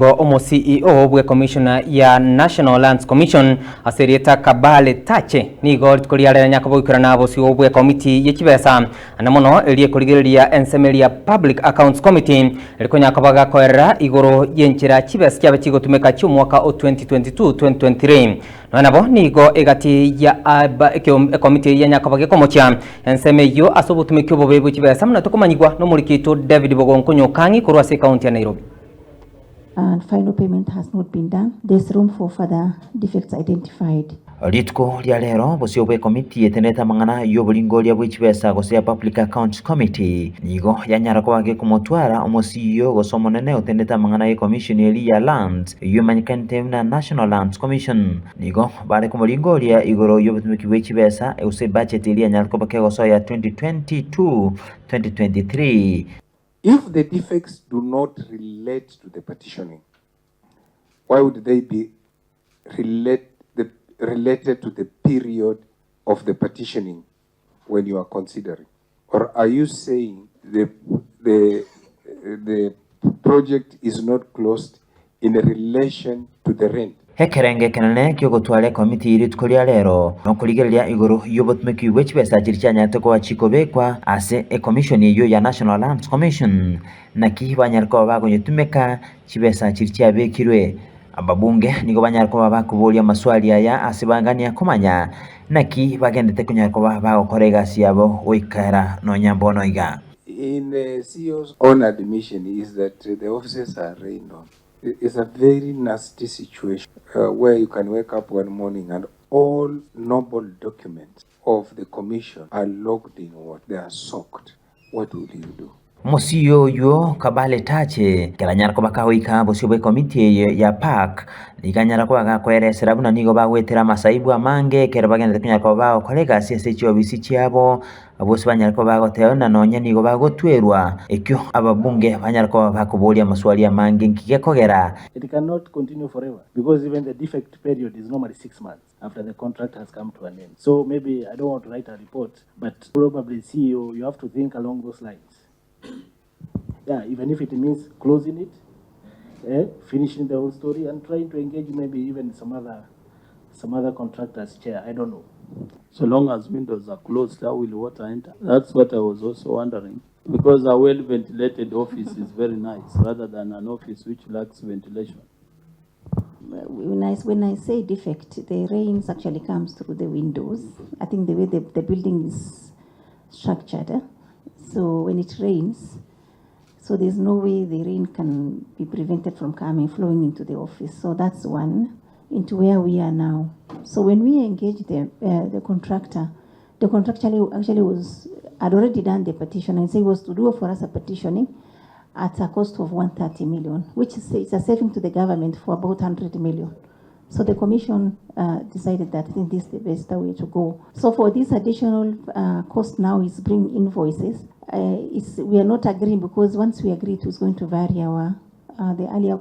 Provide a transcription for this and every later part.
nigo omo CEO Bwekomitii ya National Lands Commission aserieta kabale tache nigo ritukoria nyako bwikirana Bosio Bwekomitii yekibesa na muno elie kurigereria ensemelia Public Accounts Committee rikonya kabaga koera igoro yenchira kibesa kyabe kigotumeka cyo mwaka 2022-2023 nabo nigo egati ya committee ya nyakabage komocha ensemeyo asobutumekyo bobebu kibesa muna tokomanyigwa no mulikito David Bogonkonyo kangi kurwase county ya Nairobi. And final payment has not been done. There's room for further defects identified. Litko lya lero Bosio Bwekomitii eteneta mangana yobulingo lya bwikibesa gosea Public Accounts Committee nigo yanyara kwage kumotwara omosiyo gosomonene oteneta mangana ye commission ya land yumanyikante na National Lands Commission nigo bare kumulingo lya igoro yobutumiki bwikibesa use budget ya nyarko bakego so ya 2022-2023. If the defects do not relate to the petitioning, why would they be related to the period of the petitioning when you are considering? Or are you saying the project is not closed in relation to the rent? Hekerenge kanane kyo gotwale committee ritkolia lero no kurigeria igoro yobotumeki wechibesa chirichanya toko wachikobekwa ase a commission yo ya National Lands Commission na kihibanyarko bagonyetumeka chibesa chirichya bekirwe ababunge nigo banyarko bakubolia maswali aya asibangania komanya naki bagendete kunyarko bagokorega siabo oikara no nyambono iga. In the CEO's own admission is that the officers are rained on. It's a very nasty situation where you can wake up one morning and all noble documents of the commission are locked in what? They are soaked. What will you do? Mosiyo yo kabale tache kelanyara ko bakawika Bosio Bwekomitii ya park liganyara ko bagakwere serabuna nigo bagwetera masaibu amange kera bagenda kunyara ko bawo kolega CSH bisi cyabo abose banyara ko bagotera na nonye nigo bagotwerwa ekyo ababunge banyara ko bakubolia maswali amange nkigekogera. It cannot continue forever because even the defect period is normally 6 months after the contract has come to an end. So maybe I don't want to write a report, but probably CEO, you have to think along those lines. Yeah, even if it means closing it, finishing the whole story and trying to engage maybe even some other contractors chair, I don't know. So long as windows are closed, how will water enter? That's what I was also wondering. Because a well-ventilated office is very nice rather than an office which lacks ventilation. When I say defect, the rains actually comes through the windows. I think the way the building is structured, so when it rains, so there's no way the rain can be prevented from flowing into the office. So that's one, into where we are now. So when we engage the contractor actually had already done the petition and said he was to do for us a petitioning at a cost of 130 million, which is a saving to the government for about 100 million. So the commission decided that I think this is the best way to go. So for this additional cost now is bring invoices. We are not agreeing because once we agree it was going to vary our the earlier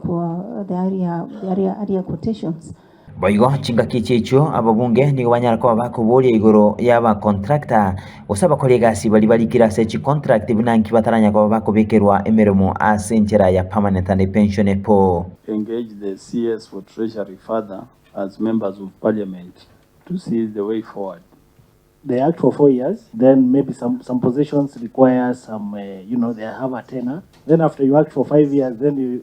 quotations. Baigo chinga kichicho ababunge nigo banyara ko bakubolia igoro yaba contractor osaba kolega sibali balikira sechi contract binanki bataranya ko bakubekerwa emeremo asenchera ya permanent and pension po. Engage the CS for Treasury further as members of parliament to see the way forward. They act for 4 years, then maybe some positions require some, they have a tenure. Then after you act for 5 years, then you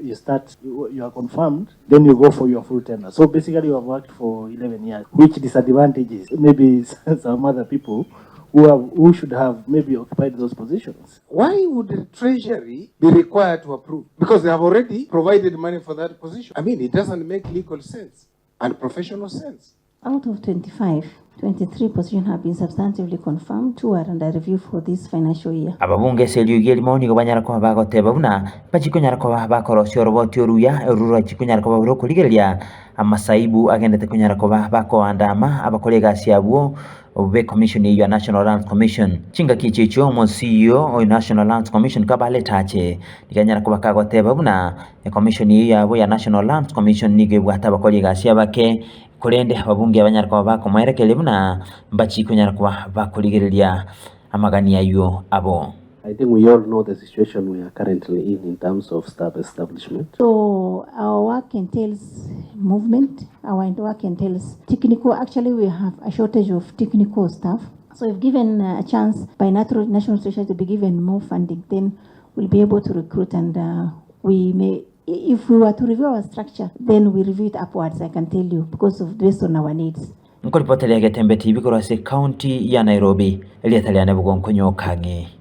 are confirmed, then you go for your full tenure. So basically you have worked for 11 years, which disadvantages maybe some other people who should have maybe occupied those positions. Why would the Treasury be required to approve? Because they have already provided money for that position. I mean, it doesn't make legal sense and professional sense. Out of 25, 23 positions have been substantively confirmed. 2 are under review for this financial year. Ababunge selio gelimo nigo banyara ko bagoteba buna bachikunyara ko bakoro sioroboti oruya erura chikunyara ko baburo kuligeria amasaibu agendete kunyara ko bako andama abakolega siabuo Bwekomitii ya National Lands Commission chinga kichicho mo CEO o National Lands Commission kabale tache diganyara ko bakagoteba buna commission ya National Lands Commission nige bwata bakolega siabake kurende ababunge abanyarwa bako mwerekele buna mbachi kunyarwa bakuligereria amagania yo abo. I think we all know the situation we are currently in terms of staff establishment. So our entails movement. Our work entails technical. Actually, we have a shortage of technical staff. So if given a chance by national treasury to be given more funding, then we'll be able to recruit, and we may, if we were to review our structure, then we review it upwards, I can tell you, because of based on our needs. Nkoripotele ya Getembe TV kurase county ya Nairobi, Eliataliane Bwekomitii.